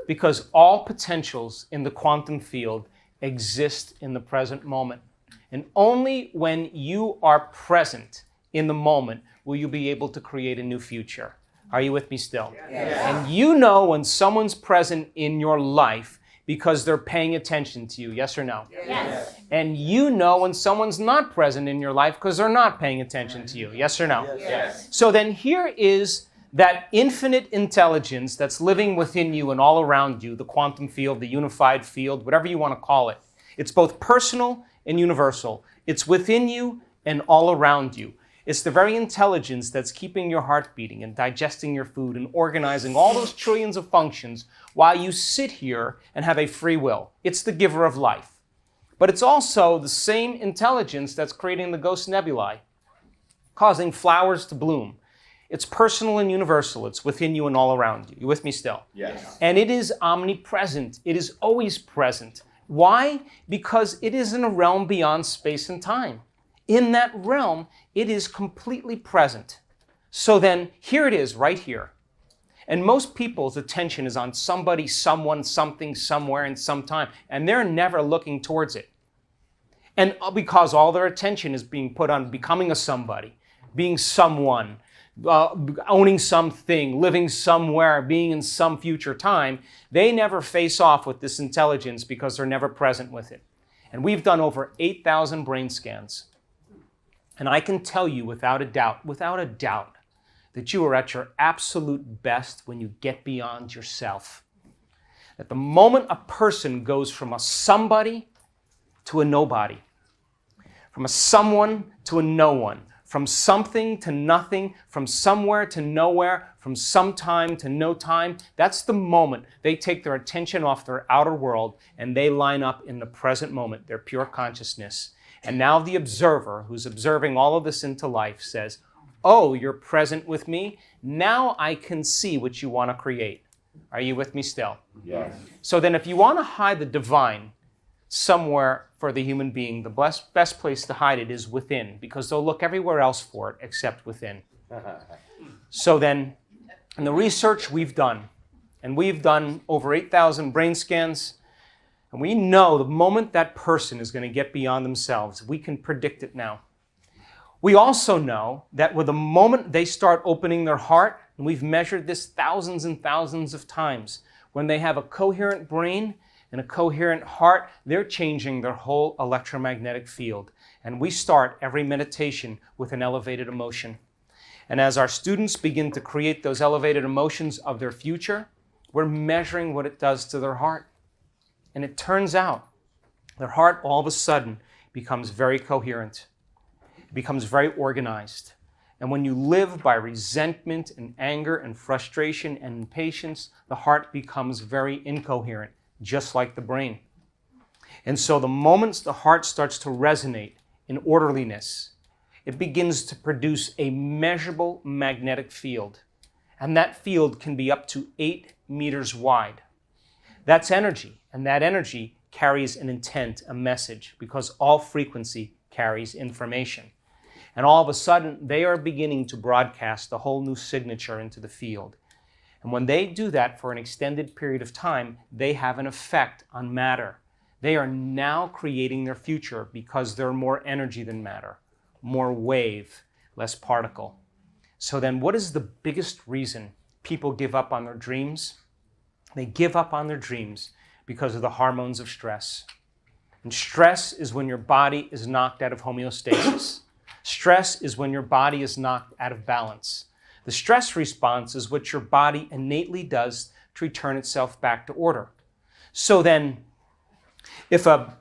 because all potentials in the quantum field exist in the present moment. And only when you are present in the moment will you be able to create a new future. Are you with me still? Yes. And you know when someone's present in your life because they're paying attention to you. Yes or no? Yes. And you know when someone's not present in your life because they're not paying attention to you. Yes or no? Yes. So then here is that infinite intelligence that's living within you and all around you, the quantum field, the unified field, whatever you want to call it. It's both personal and universal. It's within you and all around you. It's the very intelligence that's keeping your heart beating and digesting your food and organizing all those trillions of functions while you sit here and have a free will. It's the giver of life. But it's also the same intelligence that's creating the ghost nebulae, causing flowers to bloom. It's personal and universal. It's within you and all around you. You with me still? Yes. And it is omnipresent. It is always present. Why? Because it is in a realm beyond space and time. In that realm, it is completely present. So then, here it is, right here. And most people's attention is on somebody, someone, something, somewhere, and sometime. And they're never looking towards it. And because all their attention is being put on becoming a somebody, being someone, owning something, living somewhere, being in some future time, they never face off with this intelligence because they're never present with it. And we've done over 8,000 brain scans. And I can tell you without a doubt, that you are at your absolute best when you get beyond yourself. At the moment a person goes from a somebody to a nobody, from a someone to a no one, from something to nothing, from somewhere to nowhere, from sometime to no time, that's the moment they take their attention off their outer world and they line up in the present moment, their pure consciousness. And now the observer, who's observing all of this into life, says, oh, you're present with me? Now I can see what you want to create. Are you with me still? Yes. So then if you want to hide the divine somewhere for the human being, the best place to hide it is within, because they'll look everywhere else for it except within. So then, in the research we've done, and we've done over 8,000 brain scans, and we know the moment that person is going to get beyond themselves, we can predict it now. We also know that with the moment they start opening their heart, and we've measured this thousands and thousands of times, when they have a coherent brain and a coherent heart, they're changing their whole electromagnetic field. And we start every meditation with an elevated emotion. And as our students begin to create those elevated emotions of their future, we're measuring what it does to their heart. And it turns out their heart all of a sudden becomes very coherent. Becomes very organized. And when you live by resentment and anger and frustration and impatience, the heart becomes very incoherent, just like the brain. And so the moments the heart starts to resonate in orderliness, it begins to produce a measurable magnetic field. And that field can be up to 8 meters wide. That's energy, and that energy carries an intent, a message, because all frequency carries information. And all of a sudden, they are beginning to broadcast a whole new signature into the field. And when they do that for an extended period of time, they have an effect on matter. They are now creating their future because they're more energy than matter, more wave, less particle. So then what is the biggest reason people give up on their dreams? They give up on their dreams because of the hormones of stress. And stress is when your body is knocked out of homeostasis. Stress is when your body is knocked out of balance. The stress response is what your body innately does to return itself back to order. So then, if a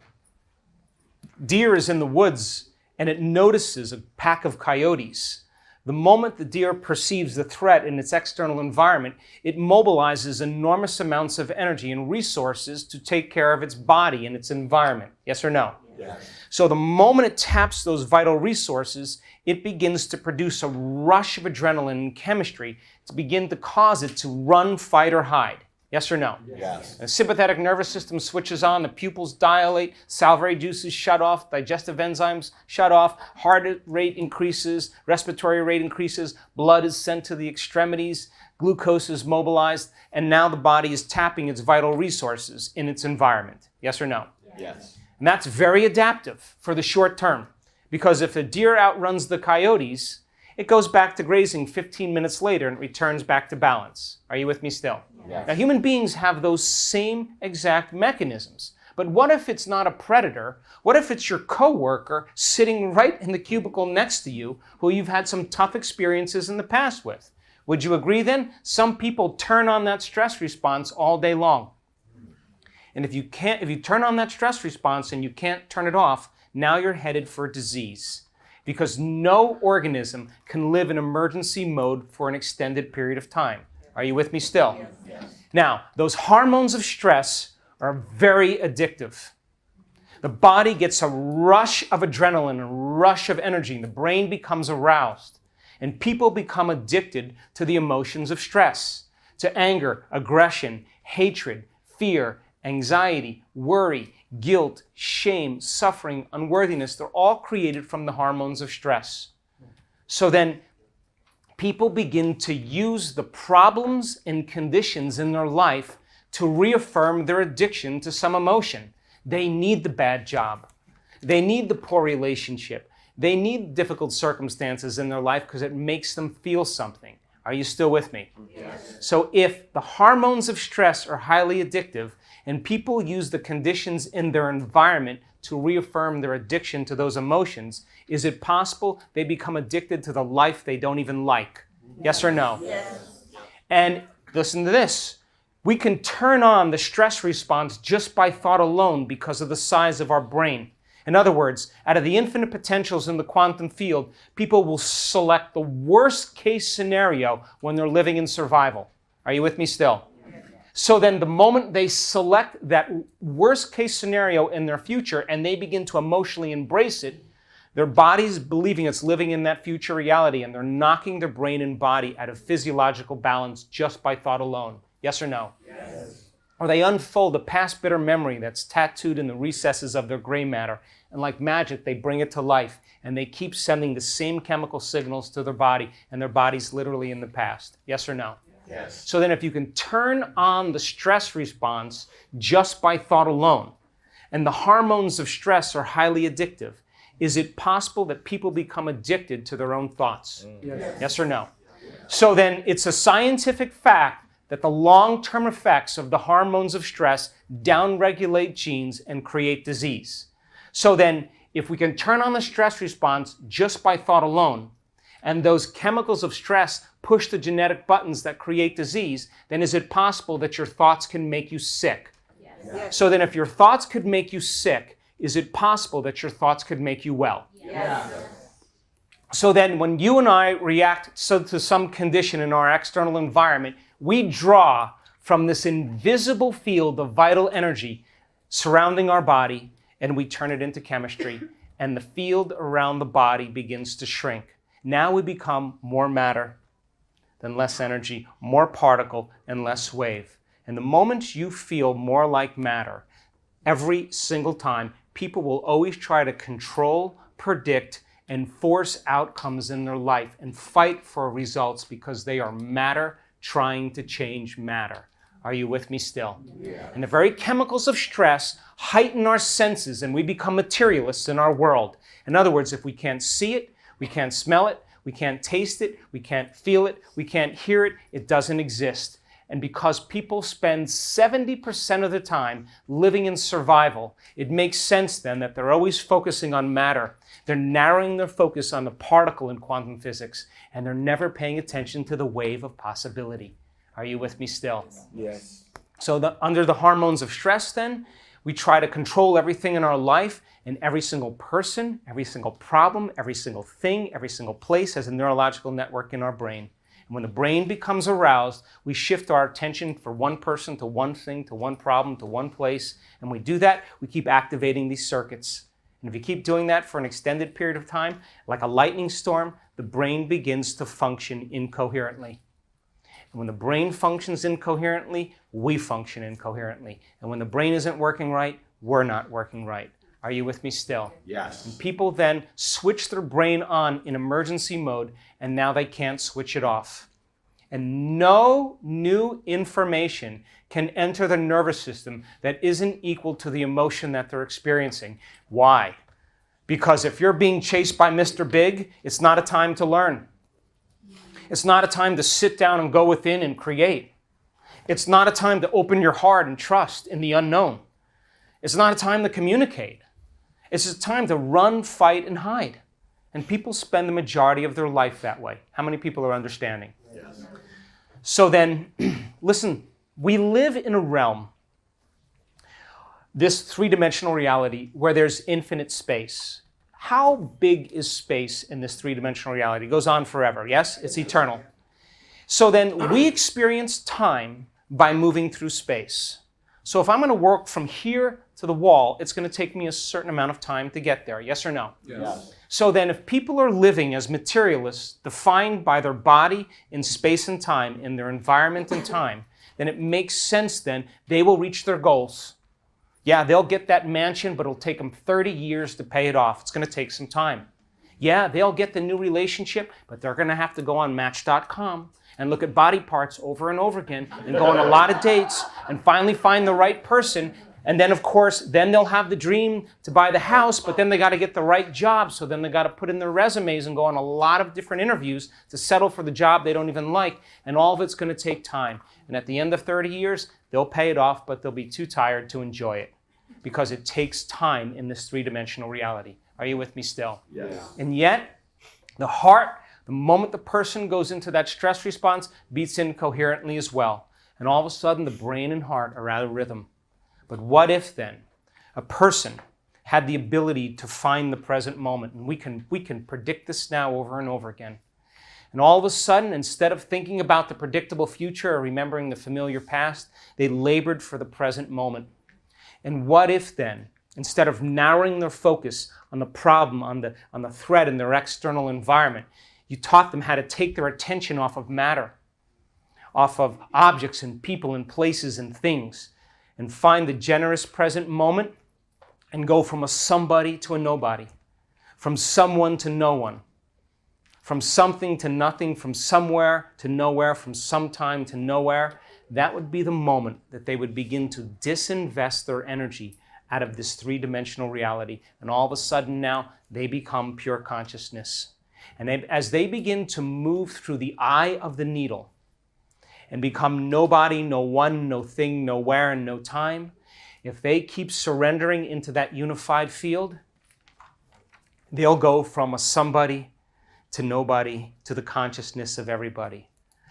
deer is in the woods and it notices a pack of coyotes, the moment the deer perceives the threat in its external environment, it mobilizes enormous amounts of energy and resources to take care of its body and its environment. Yes or no? Yes. So the moment it taps those vital resources, it begins to produce a rush of adrenaline and chemistry to begin to cause it to run, fight, or hide. Yes or no? Yes. The sympathetic nervous system switches on, the pupils dilate, salivary juices shut off, digestive enzymes shut off, heart rate increases, respiratory rate increases, blood is sent to the extremities, glucose is mobilized, and now the body is tapping its vital resources in its environment. Yes or no? Yes. And that's very adaptive for the short term, because if a deer outruns the coyotes, it goes back to grazing 15 minutes later and returns back to balance. Are you with me still? Yes. Now, human beings have those same exact mechanisms. But what if it's not a predator? What if it's your coworker sitting right in the cubicle next to you who you've had some tough experiences in the past with? Would you agree then? Some people turn on that stress response all day long. And if you turn on that stress response and you can't turn it off, now you're headed for disease. Because no organism can live in emergency mode for an extended period of time. Are you with me still? Yes. Now, those hormones of stress are very addictive. The body gets a rush of adrenaline, a rush of energy, and the brain becomes aroused. And people become addicted to the emotions of stress, to anger, aggression, hatred, fear, anxiety, worry, guilt, shame, suffering, unworthiness. They're all created from the hormones of stress. So then people begin to use the problems and conditions in their life to reaffirm their addiction to some emotion. They need the bad job. They need the poor relationship. They need difficult circumstances in their life because it makes them feel something. Are you still with me? Yes. So if the hormones of stress are highly addictive and people use the conditions in their environment to reaffirm their addiction to those emotions, is it possible they become addicted to the life they don't even like? Yes or no? Yes. And listen to this. We can turn on the stress response just by thought alone because of the size of our brain. In other words, out of the infinite potentials in the quantum field, people will select the worst case scenario when they're living in survival. Are you with me still? So then the moment they select that worst case scenario in their future and they begin to emotionally embrace it, their body's believing it's living in that future reality and they're knocking their brain and body out of physiological balance just by thought alone. Yes or no? Yes. Or they unfold a past bitter memory that's tattooed in the recesses of their gray matter. And like magic, they bring it to life. And they keep sending the same chemical signals to their body. And their body's literally in the past. Yes or no? Yes. So then if you can turn on the stress response just by thought alone, and the hormones of stress are highly addictive, is it possible that people become addicted to their own thoughts? Yes. Yes or no? So then it's a scientific fact that the long-term effects of the hormones of stress downregulate genes and create disease. So then, if we can turn on the stress response just by thought alone, and those chemicals of stress push the genetic buttons that create disease, then is it possible that your thoughts can make you sick? Yes. So then if your thoughts could make you sick, is it possible that your thoughts could make you well? Yes. So then when you and I react to some condition in our external environment, we draw from this invisible field of vital energy surrounding our body, and we turn it into chemistry, and the field around the body begins to shrink. Now we become more matter than less energy, more particle and less wave. And the moment you feel more like matter, every single time, people will always try to control, predict, and force outcomes in their life and fight for results because they are matter trying to change matter. Are you with me still? Yeah. And the very chemicals of stress heighten our senses and we become materialists in our world. In other words, if we can't see it, we can't smell it, we can't taste it, we can't feel it, we can't hear it, it doesn't exist. And because people spend 70% of the time living in survival, it makes sense then that they're always focusing on matter. They're narrowing their focus on the particle in quantum physics, and they're never paying attention to the wave of possibility. Are you with me still? Yes. So under the hormones of stress then, we try to control everything in our life, and every single person, every single problem, every single thing, every single place has a neurological network in our brain. And when the brain becomes aroused, we shift our attention from one person to one thing, to one problem, to one place. And when we do that, we keep activating these circuits. And if you keep doing that for an extended period of time, like a lightning storm, the brain begins to function incoherently. And when the brain functions incoherently, we function incoherently. And when the brain isn't working right, we're not working right. Are you with me still? Yes. And people then switch their brain on in emergency mode, and now they can't switch it off. And no new information can enter the nervous system that isn't equal to the emotion that they're experiencing. Why? Because if you're being chased by Mr. Big, it's not a time to learn. It's not a time to sit down and go within and create. It's not a time to open your heart and trust in the unknown. It's not a time to communicate. It's a time to run, fight, and hide. And people spend the majority of their life that way. How many people are understanding? Yes. So then, listen, we live in a realm, this three-dimensional reality, where there's infinite space. How big is space in this three-dimensional reality? It goes on forever, yes? It's eternal. So then we experience time by moving through space. So if I'm going to work from here to the wall, it's going to take me a certain amount of time to get there, yes or no? Yes. So then if people are living as materialists, defined by their body in space and time, in their environment and time, then it makes sense then they will reach their goals. Yeah, they'll get that mansion, but it'll take them 30 years to pay it off. It's going to take some time. Yeah, they'll get the new relationship, but they're going to have to go on Match.com and look at body parts over and over again and go on a lot of dates and finally find the right person. And then, of course, then they'll have the dream to buy the house, but then they got to get the right job. So then they got to put in their resumes and go on a lot of different interviews to settle for the job they don't even like. And all of it's going to take time. And at the end of 30 years, they'll pay it off, but they'll be too tired to enjoy it because it takes time in this three-dimensional reality. Are you with me still? Yes. And yet, the heart, the moment the person goes into that stress response, beats incoherently as well. And all of a sudden, the brain and heart are out of rhythm. But what if then a person had the ability to find the present moment? And we can predict this now over and over again. And all of a sudden, instead of thinking about the predictable future or remembering the familiar past, they labored for the present moment. And what if then, instead of narrowing their focus on the problem, on the threat in their external environment, you taught them how to take their attention off of matter, off of objects and people and places and things, and find the generous present moment and go from a somebody to a nobody, from someone to no one, from something to nothing, from somewhere to nowhere, from sometime to nowhere. That would be the moment that they would begin to disinvest their energy out of this three-dimensional reality. And all of a sudden now, they become pure consciousness. And as they begin to move through the eye of the needle and become nobody, no one, no thing, nowhere, and no time, if they keep surrendering into that unified field, they'll go from a somebody to nobody to the consciousness of everybody.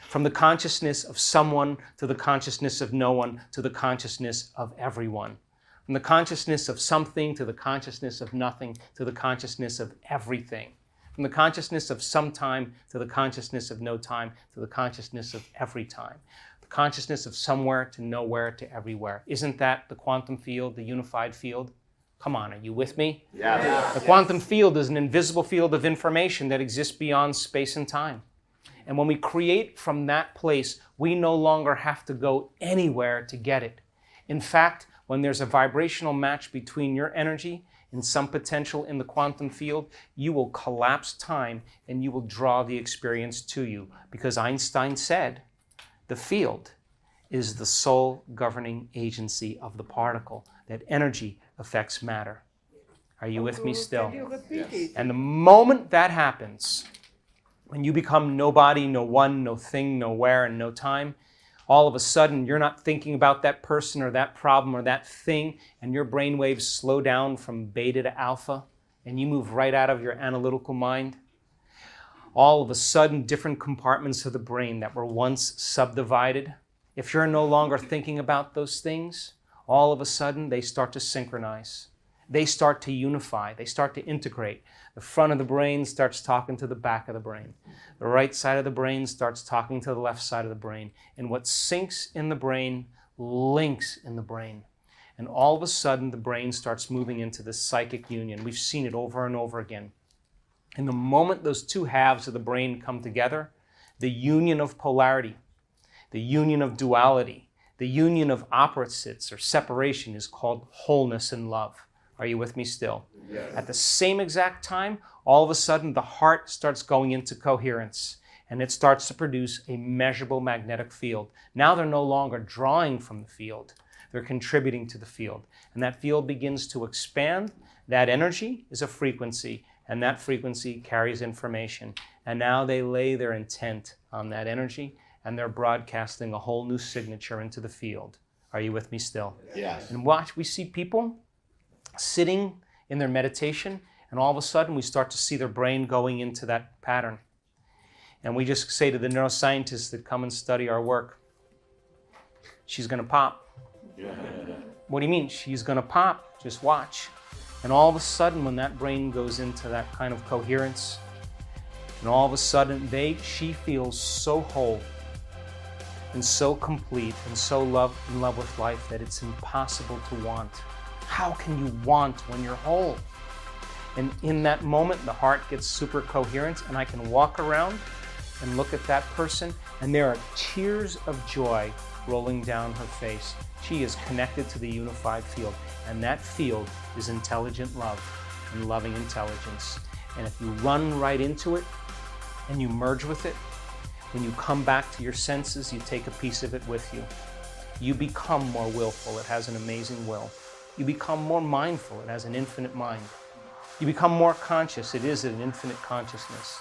From the consciousness of someone to the consciousness of no one to the consciousness of everyone. From the consciousness of something to the consciousness of nothing to the consciousness of everything. From the consciousness of some time to the consciousness of no time to the consciousness of every time. The consciousness of somewhere to nowhere to everywhere. Isn't that the quantum field, the unified field? Come on, are you with me? Yes. The quantum field is an invisible field of information that exists beyond space and time. And when we create from that place, we no longer have to go anywhere to get it. In fact, when there's a vibrational match between your energy and some potential in the quantum field, you will collapse time and you will draw the experience to you. Because Einstein said, the field is the sole governing agency of the particle, that energy affects matter. Are you with me still? Can you repeat it? And the moment that happens, when you become nobody, no one, no thing, nowhere, and no time, all of a sudden you're not thinking about that person or that problem or that thing, and your brain waves slow down from beta to alpha, and you move right out of your analytical mind. All of a sudden, different compartments of the brain that were once subdivided, if you're no longer thinking about those things, all of a sudden they start to synchronize. They start to unify. They start to integrate. The front of the brain starts talking to the back of the brain. The right side of the brain starts talking to the left side of the brain. And what syncs in the brain links in the brain. And all of a sudden, the brain starts moving into this psychic union. We've seen it over and over again. And the moment those two halves of the brain come together, the union of polarity, the union of duality, the union of opposites or separation is called wholeness and love. Are you with me still? Yes. At the same exact time, all of a sudden the heart starts going into coherence and it starts to produce a measurable magnetic field. Now they're no longer drawing from the field. They're contributing to the field. And that field begins to expand. That energy is a frequency, and that frequency carries information. And now they lay their intent on that energy, and they're broadcasting a whole new signature into the field. Are you with me still? Yes. And watch, we see people sitting in their meditation, and all of a sudden we start to see their brain going into that pattern. And we just say to the neuroscientists that come and study our work, she's going to pop. What do you mean? She's going to pop. Just watch. And all of a sudden, when that brain goes into that kind of coherence, and all of a sudden she feels so whole and so complete and so in love with life that it's impossible to want. How can you want when you're whole? And in that moment, the heart gets super coherent, and I can walk around and look at that person, and there are tears of joy rolling down her face. She is connected to the unified field, and that field is intelligent love and loving intelligence. And if you run right into it and you merge with it, when you come back to your senses, you take a piece of it with you. You become more willful. It has an amazing will. You become more mindful. It has an infinite mind. You become more conscious. It is an infinite consciousness.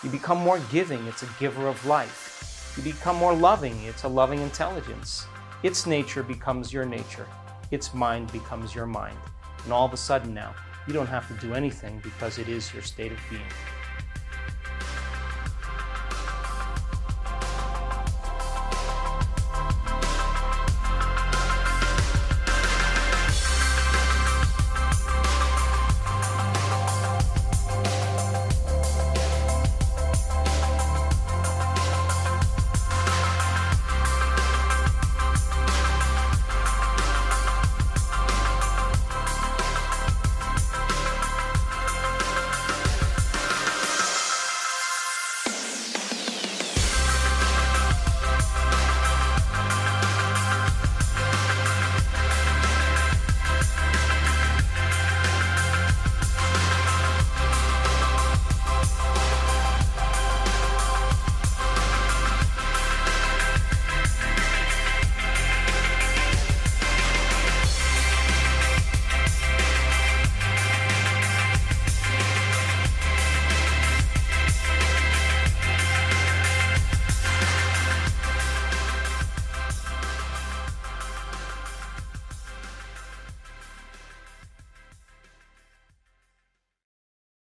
You become more giving. It's a giver of life. You become more loving. It's a loving intelligence. Its nature becomes your nature. Its mind becomes your mind. And all of a sudden now, you don't have to do anything because it is your state of being.